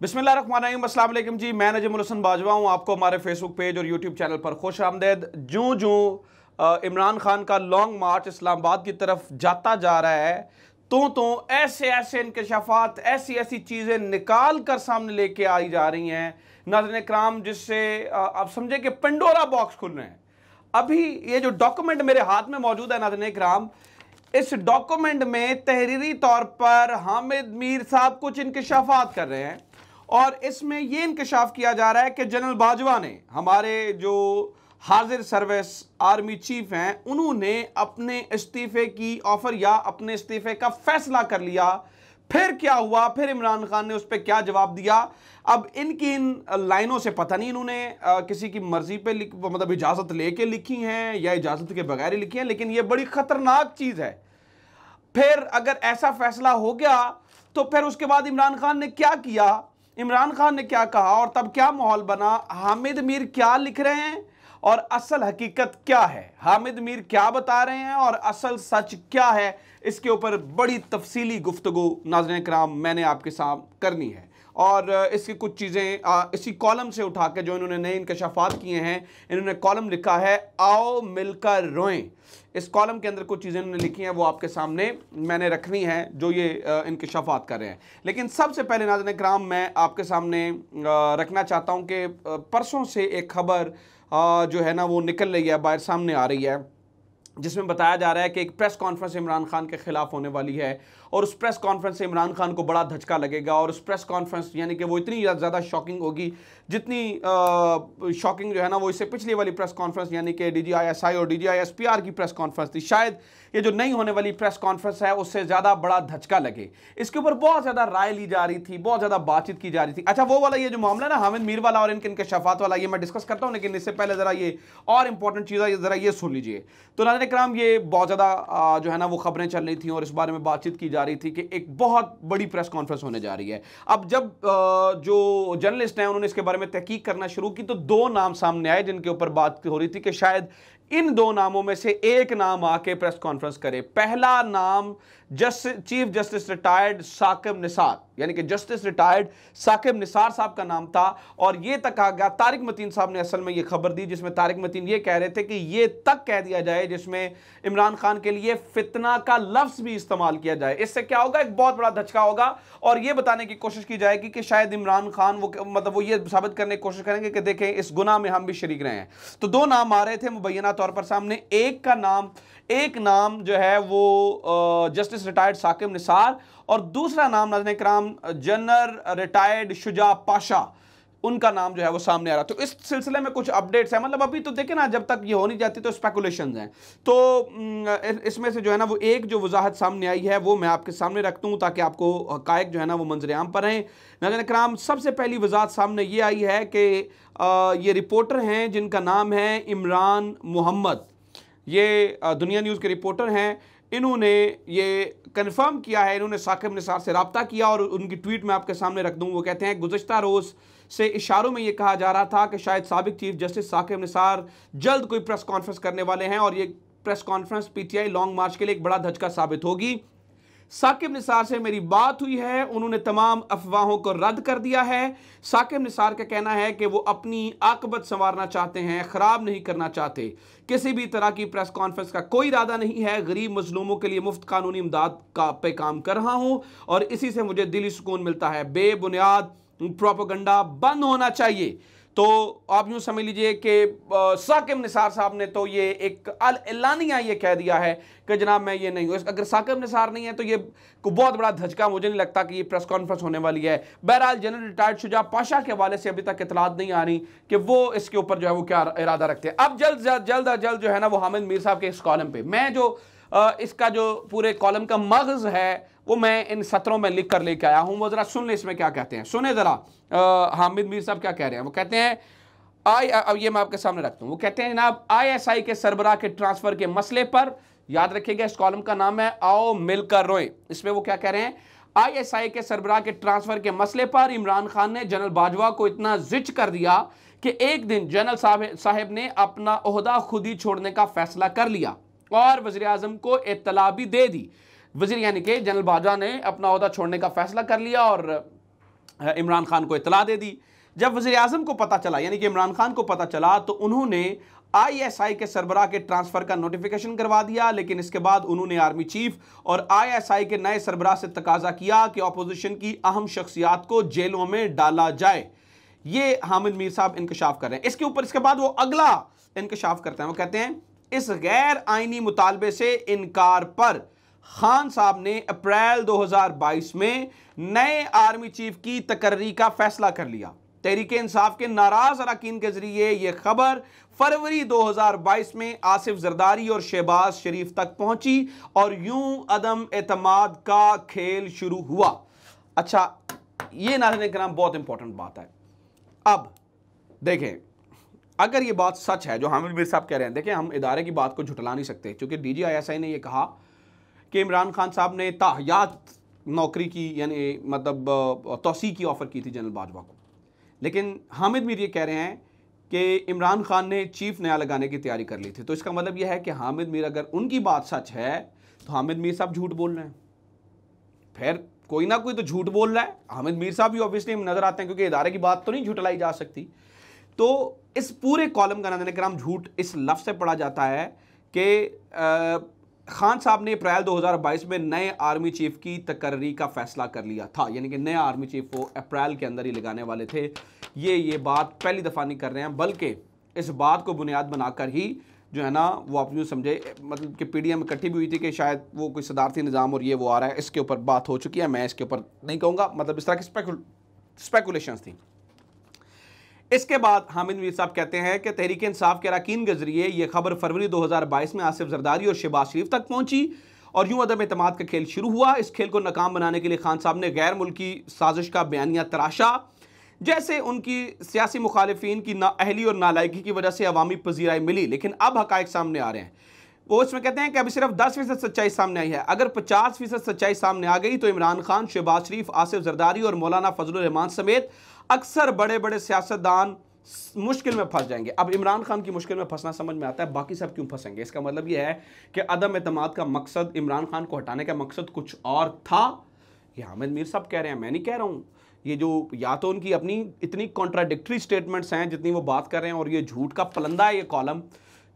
बिस्मिल्लाहिर्रहमानिर्रहीम, अस्सलाम वालेकुम जी। मैं नजमुल हसन बाजवा हूँ। आपको हमारे फेसबुक पेज और यूट्यूब चैनल पर खुश आमदेद। जूँ जूँ इमरान खान का लॉन्ग मार्च इस्लामाबाद की तरफ जाता जा रहा है तो ऐसे ऐसे इंकशाफात, ऐसी ऐसी चीज़ें निकाल कर सामने लेके आई जा रही हैं नाज़रीन कराम, जिससे आप समझे कि पंडोरा बॉक्स खुल रहे हैं। अभी ये जो डॉक्यूमेंट मेरे हाथ में मौजूद है नाज़रीन कराम, इस डॉक्यूमेंट में तहरीरी तौर पर हामिद मीर साहब कुछ इंकशाफात कर रहे हैं और इसमें यह इंकशाफ किया जा रहा है कि जनरल बाजवा ने, हमारे जो हाजिर सर्विस आर्मी चीफ हैं, उन्होंने अपने इस्तीफे की ऑफर या अपने इस्तीफे का फैसला कर लिया। फिर क्या हुआ, फिर इमरान खान ने उस पर क्या जवाब दिया। अब इनकी इन लाइनों से पता नहीं इन्होंने किसी की मर्जी पे मतलब इजाज़त लेके लिखी हैं या इजाज़त के बगैर ही लिखी हैं, लेकिन ये बड़ी ख़तरनाक चीज़ है। फिर अगर ऐसा फैसला हो गया तो फिर उसके बाद इमरान खान ने क्या किया, इमरान खान ने क्या कहा और तब क्या माहौल बना, हामिद मीर क्या लिख रहे हैं और असल हकीकत क्या है, हामिद मीर क्या बता रहे हैं और असल सच क्या है, इसके ऊपर बड़ी तफसीली गुफ्तगू नाज़रीन कराम मैंने आपके सामने करनी है। और इसकी कुछ चीज़ें इसी कॉलम से उठा के जो इन्होंने नए इंकशाफात किए हैं, इन्होंने कॉलम लिखा है आओ मिलकर रोएं। इस कॉलम के अंदर कुछ चीज़ें इन्होंने लिखी हैं, वो आपके सामने मैंने रखनी है जो ये इंकशाफात कर रहे हैं। लेकिन सबसे पहले नाज़रीन कराम मैं आपके सामने रखना चाहता हूँ कि परसों से एक खबर जो है ना वो निकल रही है, बाहर सामने आ रही है, जिसमें बताया जा रहा है कि एक प्रेस कॉन्फ्रेंस इमरान खान के खिलाफ होने वाली है और उस प्रेस कॉन्फ्रेंस से इमरान खान को बड़ा धचका लगेगा और उस प्रेस कॉन्फ्रेंस यानी कि वो इतनी ज़्यादा शॉकिंग होगी जितनी शॉकिंग जो है ना वो इससे पिछली वाली प्रेस कॉन्फ्रेंस यानी कि DGI-SI और DGI-SPR की प्रेस कॉन्फ्रेंस थी, शायद ये जो नई होने वाली प्रेस कॉन्फ्रेंस है उससे ज़्यादा बड़ा धचका लगे। इसके ऊपर बहुत ज़्यादा राय ली जा रही थी, बहुत ज़्यादा बातचीत की जा रही थी। अच्छा, वो वाला ये जो मामला ना हामिद मीर वाला और इनके इंकशाफात वाला, ये मैं डिस्कस करता हूँ, लेकिन इससे पहले ज़रा ये और इंपॉर्टेंट चीज़ है, ज़रा ये सुन लीजिए। तो नाज़रीन कराम, ये बहुत ज़्यादा जो है ना वो खबरें चल रही थी और इस बारे में बातचीत की जा रही थी कि एक बहुत बड़ी प्रेस कॉन्फ्रेंस होने जा रही है। अब जब जो जर्नलिस्ट हैं उन्होंने इसके बारे में तहकीक करना शुरू की तो दो नाम सामने आए जिनके ऊपर बात हो रही थी कि शायद इन दो नामों में से एक नाम आके प्रेस कॉन्फ्रेंस करे। पहला नाम chief justice retired Saqib Nisar यानी कि जस्टिस रिटायर्ड साकिब निसार साहब का नाम था और ये तक आ गया, तारिक मतीन साहब ने असल में ये खबर दी जिसमें तारिक मतीन ये कह रहे थे कि ये तक कह दिया जाए जिसमें इमरान खान के लिए फितना का लफ्ज भी इस्तेमाल किया जाए। इससे क्या होगा, एक बहुत बड़ा धचका होगा और ये बताने की कोशिश की जाएगी कि शायद इमरान खान वो ये साबित करने की कोशिश करेंगे कि देखें इस गुनाह में हम भी शरीक रहे हैं। तो दो नाम आ रहे थे मुबैना तौर पर सामने, एक नाम जो है वो जस्टिस रिटायर्ड साकिब निसार और दूसरा नाम नाज़रीन कराम जनरल रिटायर्ड शुजा पाशा, उनका नाम जो है वो सामने आ रहा। तो इस सिलसिले में कुछ अपडेट्स हैं, मतलब अभी तो देखें ना, जब तक ये हो नहीं जाती तो स्पेकुलेशंस हैं। तो इसमें से जो है ना वो एक जो वजाहत सामने आई है वो मैं आपके सामने रखता हूँ ताकि आपको हकायक जो है ना वो मंजर-ए-आम पर रहें। नाज़रीन कराम, सबसे पहली वजाहत सामने ये आई है कि ये रिपोर्टर हैं जिनका नाम है इमरान मोहम्मद, ये दुनिया न्यूज़ के रिपोर्टर हैं। इन्होंने ये कंफर्म किया है, इन्होंने साकिब निसार से रब्ता किया और उनकी ट्वीट में आपके सामने रख दूँ। वो कहते हैं गुज़श्ता रोज़ से इशारों में ये कहा जा रहा था कि शायद साबिक चीफ जस्टिस साकिब निसार जल्द कोई प्रेस कॉन्फ्रेंस करने वाले हैं और ये प्रेस कॉन्फ्रेंस PTI लॉन्ग मार्च के लिए एक बड़ा धचका साबित होगी। साकिब निसार से मेरी बात हुई है, उन्होंने तमाम अफवाहों को रद्द कर दिया है। साकिब निसार का कहना है कि वो अपनी आकबत संवारना चाहते हैं, ख़राब नहीं करना चाहते। किसी भी तरह की प्रेस कॉन्फ्रेंस का कोई इरादा नहीं है। गरीब मजलूमों के लिए मुफ्त कानूनी इमदाद पे काम कर रहा हूँ और इसी से मुझे दिली सुकून मिलता है। बेबुनियाद प्रोपेगेंडा बंद होना चाहिए। तो आप यूँ समझ लीजिए कि साकिब निसार साहब ने तो ये एक एलानिया ये कह दिया है कि जनाब मैं ये नहीं हूँ। अगर साकिब निसार नहीं है तो ये को बहुत बड़ा धचका, मुझे नहीं लगता कि ये प्रेस कॉन्फ्रेंस होने वाली है। बहरहाल जनरल रिटायर्ड शुजा पाशा के हवाले से अभी तक इतलात नहीं आ रही कि वो इसके ऊपर जो है वो क्या इरादा रखते हैं। अब जल्द जो है ना वो हामिद मीर साहब के इस कॉलम पे मैं जो इसका जो पूरे कॉलम का मगज़ है वो मैं इन सत्रों में लिख कर लेके आया हूँ। वो ज़रा सुन ले इसमें क्या कहते हैं, सुने ज़रा हामिद मीर साहब क्या कह रहे हैं। वो कहते हैं अब ये मैं आपके सामने रखता हूँ। वो कहते हैं जनाब ISI के सरबराह के ट्रांसफ़र के मसले पर, याद रखिएगा इस कॉलम का नाम है आओ मिलकर रोएं। इसमें वो क्या कह रहे हैं, ISI के सरबराह के ट्रांसफ़र के मसले पर इमरान खान ने जनरल बाजवा को इतना जिच कर दिया कि एक दिन जनरल साहब ने अपना ओहदा खुद ही छोड़ने का फैसला कर लिया और वज़ीर आज़म को इत्तला भी दे दी। वज़ीर यानी कि जनरल बाजवा ने अपना ओहदा छोड़ने का फैसला कर लिया और इमरान खान को इतला दे दी। जब वज़ीर आज़म को पता चला, यानी कि इमरान खान को पता चला, तो उन्होंने ISI के सरबराह के ट्रांसफ़र का नोटिफिकेशन करवा दिया। लेकिन इसके बाद उन्होंने आर्मी चीफ और ISI के नए सरबराह से तकाजा किया कि अपोजिशन की अहम शख्सियात को जेलों में डाला जाए। ये हामिद मीर साहब इंकशाफ कर रहे हैं। इसके बाद वो अगला इंकशाफ करते हैं। वो कहते हैं इस गैर आईनी मुतालबे से इनकार पर खान साहब ने अप्रैल 2022 में नए आर्मी चीफ की तकर्री का फैसला कर लिया। तहरीक इंसाफ के नाराज अरकान के जरिए यह खबर फरवरी 2022 में आसिफ जरदारी और शहबाज शरीफ तक पहुंची और यूं अदम एतमाद का खेल शुरू हुआ। अच्छा, यह नाज़रीन किराम बहुत इंपॉर्टेंट बात है। अब देखें, अगर ये बात सच है जो हामिद मीर साहब कह रहे हैं, देखें हम इदारे की बात को झुटला नहीं सकते, क्योंकि DGISI ने यह कहा कि इमरान खान साहब ने ताहयात नौकरी की, यानी मतलब तोसी की ऑफ़र की थी जनरल बाजवा को। लेकिन हामिद मीर ये कह रहे हैं कि इमरान खान ने चीफ नया लगाने की तैयारी कर ली थी। तो इसका मतलब यह है कि हामिद मीर, अगर उनकी बात सच है तो हामिद मीर साहब झूठ बोल रहे हैं। फिर कोई ना कोई तो झूठ बोल रहा है। हामिद मीर साहब भी ऑब्वियसली नजर आते हैं, क्योंकि इदारे की बात तो नहीं झुटलाई जा सकती। तो इस पूरे कॉलम का नाज़रीन किराम झूठ इस लफ्ज़ से पढ़ा जाता है कि खान साहब ने अप्रैल 2022 में नए आर्मी चीफ की तकर्री का फैसला कर लिया था, यानी कि नया आर्मी चीफ वो अप्रैल के अंदर ही लगाने वाले थे। ये बात पहली दफ़ा नहीं कर रहे हैं, बल्कि इस बात को बुनियाद बनाकर ही जो है ना वो आप यूँ समझे, मतलब कि PDM इकट्ठी भी हुई थी कि शायद वो कोई सदारती निज़ाम और ये वो आ रहा है, इसके ऊपर बात हो चुकी है। मैं इसके ऊपर नहीं कहूँगा, मतलब इस तरह की स्पेकुलेशंस थी। इसके बाद हामिद मीर साहब कहते हैं कि तहरीक इंसाफ के अरकान के जरिए यह खबर फरवरी 2022 में आसिफ जरदारी और शहबाज शरीफ तक पहुंची और यूं अदम एतमाद का खेल शुरू हुआ। इस खेल को नाकाम बनाने के लिए खान साहब ने गैर मुल्की साजिश का बयानिया तराशा, जैसे उनकी सियासी मुखालिफिन की नाअहली और नालायकी की वजह से अवामी पजीराई मिली। लेकिन अब हकायक सामने आ रहे हैं। वो इसमें कहते हैं कि अभी सिर्फ 10% सच्चाई सामने आई है। अगर 50% सच्चाई सामने आ गई तो इमरान खान, शहबाज शरीफ, आसिफ जरदारी और मौलाना फजलुर रहमान समेत अक्सर बड़े बड़े सियासतदान मुश्किल में फंस जाएंगे। अब इमरान खान की मुश्किल में फंसना समझ में आता है, बाकी सब क्यों फंसेंगे। इसका मतलब यह है कि अदम एतमाद का मकसद, इमरान खान को हटाने का मकसद कुछ और था। ये हामिद मीर साहब कह रहे हैं, मैं नहीं कह रहा हूँ। ये जो या तो उनकी अपनी इतनी कॉन्ट्राडिक्टरी स्टेटमेंट्स हैं जितनी वो बात कर रहे हैं, और ये झूठ का पलंदा है ये कॉलम,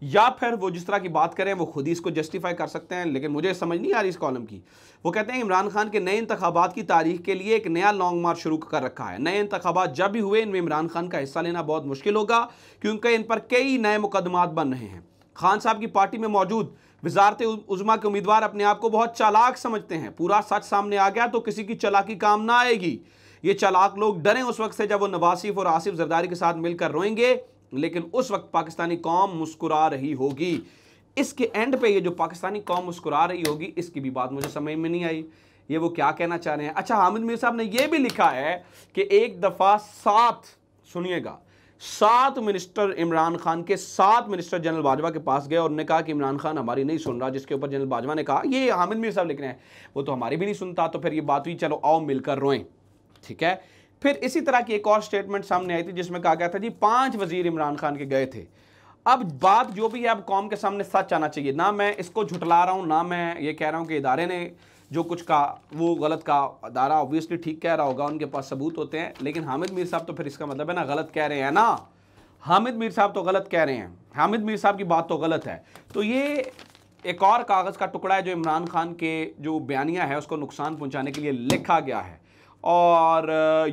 या फिर वो जिस तरह की बात करें वो खुद ही इसको जस्टिफाई कर सकते हैं। लेकिन मुझे समझ नहीं आ रही इस कॉलम की। वो कहते हैं इमरान खान के नए इंतखाबात की तारीख के लिए एक नया लॉन्ग मार्च शुरू कर रखा है। नए इंतखाबात जब भी हुए इनमें इमरान खान का हिस्सा लेना बहुत मुश्किल होगा, क्योंकि इन पर कई नए मुकदमात बन रहे हैं। खान साहब की पार्टी में मौजूद वजारत उज़्मा के उम्मीदवार अपने आप को बहुत चालाक समझते हैं। पूरा सच सामने आ गया तो किसी की चालाकी काम ना आएगी। ये चालाक लोग डरें उस वक्त से जब वो नवाज शरीफ और आसिफ जरदारी के साथ मिलकर रोएंगे, लेकिन उस वक्त पाकिस्तानी कौम मुस्कुरा रही होगी। इसके एंड पे ये जो पाकिस्तानी कौम मुस्कुरा रही होगी, इसकी भी बात मुझे समझ में नहीं आई। ये वो क्या कहना चाह रहे हैं। अच्छा, हामिद मीर साहब ने ये भी लिखा है कि एक दफ़ा 7 मिनिस्टर इमरान खान के 7 मिनिस्टर जनरल बाजवा के पास गए और उन्होंने कहा कि इमरान खान हमारी नहीं सुन रहा, जिसके ऊपर जनरल बाजवा ने कहा, ये हामिद मीर साहब लिख रहे हैं, वो तो हमारी भी नहीं सुनता। तो फिर ये बात हुई, चलो आओ मिलकर रोएं, ठीक है। फिर इसी तरह की एक और स्टेटमेंट सामने आई थी जिसमें कहा गया था जी 5 वजीर इमरान खान के गए थे। अब बात जो भी है, अब कौम के सामने सच आना चाहिए। ना मैं इसको झुटला रहा हूँ, ना मैं ये कह रहा हूँ कि इदारे ने जो कुछ कहा वो गलत कहा। इदारा ऑब्वियसली ठीक कह रहा होगा, उनके पास सबूत होते हैं। लेकिन हामिद मीर साहब तो फिर इसका मतलब है ना गलत कह रहे हैं ना। हामिद मीर साहब तो गलत कह रहे हैं, हामिद मीर साहब की बात तो गलत है। तो ये एक और कागज़ का टुकड़ा है जो इमरान खान के जो बयानिया है उसको नुकसान पहुँचाने के लिए लिखा गया है। और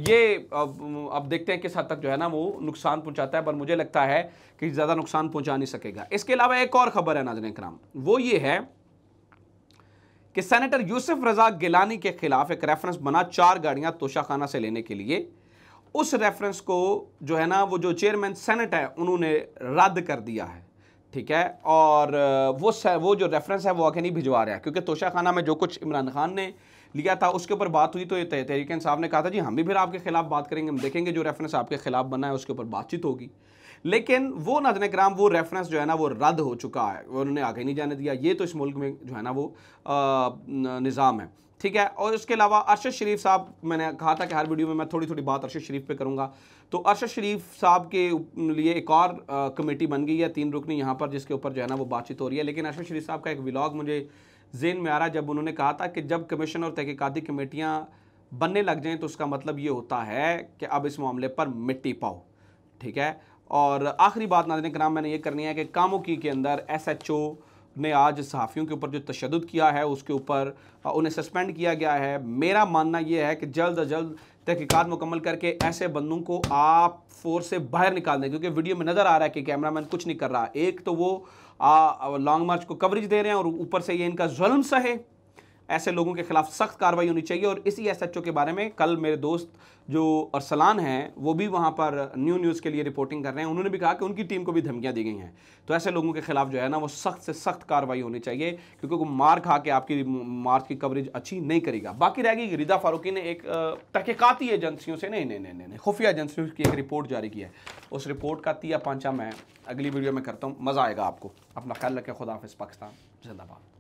ये अब देखते हैं किस हद तक जो है ना वो नुकसान पहुंचाता है, पर मुझे लगता है कि ज़्यादा नुकसान पहुंचा नहीं सकेगा। इसके अलावा एक और खबर है नाज़रीन किराम, वो ये है कि सेनेटर यूसुफ रज़ा गिलानी के खिलाफ एक रेफरेंस बना 4 गाड़ियां तोशाखाना से लेने के लिए। उस रेफरेंस को जो है ना वो जो चेयरमैन सेनेट है उन्होंने रद्द कर दिया है, ठीक है। और वो जो रेफरेंस है वो आगे नहीं भिजवा रहा है, क्योंकि तोशाखाना में जो कुछ इमरान खान ने लिया था उसके ऊपर बात हुई तो तहरीक इंसाफ ने कहा था जी हम भी फिर आपके खिलाफ बात करेंगे, हम देखेंगे जो रेफरेंस आपके खिलाफ बना है उसके ऊपर बातचीत होगी। लेकिन वो नाज़रीन किराम वो रेफरेंस जो है ना वो रद्द हो चुका है, उन्होंने आगे नहीं जाने दिया। ये तो इस मुल्क में जो है ना वो निज़ाम है, ठीक है। और इसके अलावा अरशद शरीफ साहब, मैंने कहा था कि हर वीडियो में मैं थोड़ी थोड़ी बात अरशद शरीफ पे करूँगा। तो अरशद शरीफ साहब के लिए एक और कमेटी बन गई है 3 रुकनी यहाँ पर, जिसके ऊपर जो है ना वो बातचीत हो रही है। लेकिन अरशद शरीफ साहब का एक व्लॉग मुझे ज़हन में आ रहा है जब उन्होंने कहा था कि जब कमीशन और तहकीकाती कमेटियाँ बनने लग जाएं तो उसका मतलब ये होता है कि अब इस मामले पर मिट्टी पाओ, ठीक है। और आखिरी बात नाज़रीन कराम मैंने ये करनी है कि कामोकी के अंदर SHO ने आज सहाफ़ियों के ऊपर जो तशद्दुद किया है उसके ऊपर उन्हें सस्पेंड किया गया है। मेरा मानना ये है कि जल्द अज जल्द तहकीकात मुकम्मल करके ऐसे बंदों को आप फोर्स से बाहर निकाल दें, क्योंकि वीडियो में नज़र आ रहा है कि कैमरामैन कुछ नहीं कर रहा। एक तो वो लॉन्ग मार्च को कवरेज दे रहे हैं और ऊपर से ये इनका जुल्म सहे। ऐसे लोगों के खिलाफ सख्त कार्रवाई होनी चाहिए। और इसी SHO के बारे में कल मेरे दोस्त जो अरसलान हैं वो भी वहाँ पर न्यूज़ के लिए रिपोर्टिंग कर रहे हैं, उन्होंने भी कहा कि उनकी टीम को भी धमकियाँ दी गई हैं। तो ऐसे लोगों के खिलाफ जो है ना वो सख्त से सख्त कार्रवाई होनी चाहिए, क्योंकि वो मार खा के आपकी मार्च की कवरेज अच्छी नहीं करेगा। बाकी रह गई रिदा फारूकी ने एक तहकीकाती एजेंसियों से नहीं खुफिया एजेंसियों की एक रिपोर्ट जारी की है। उस रिपोर्ट का तिया पांचा मैं अगली वीडियो में करता हूँ, मज़ा आएगा आपको। अपना ख्याल रखें। खुदा हाफिज़। पाकिस्तान जिंदाबाद।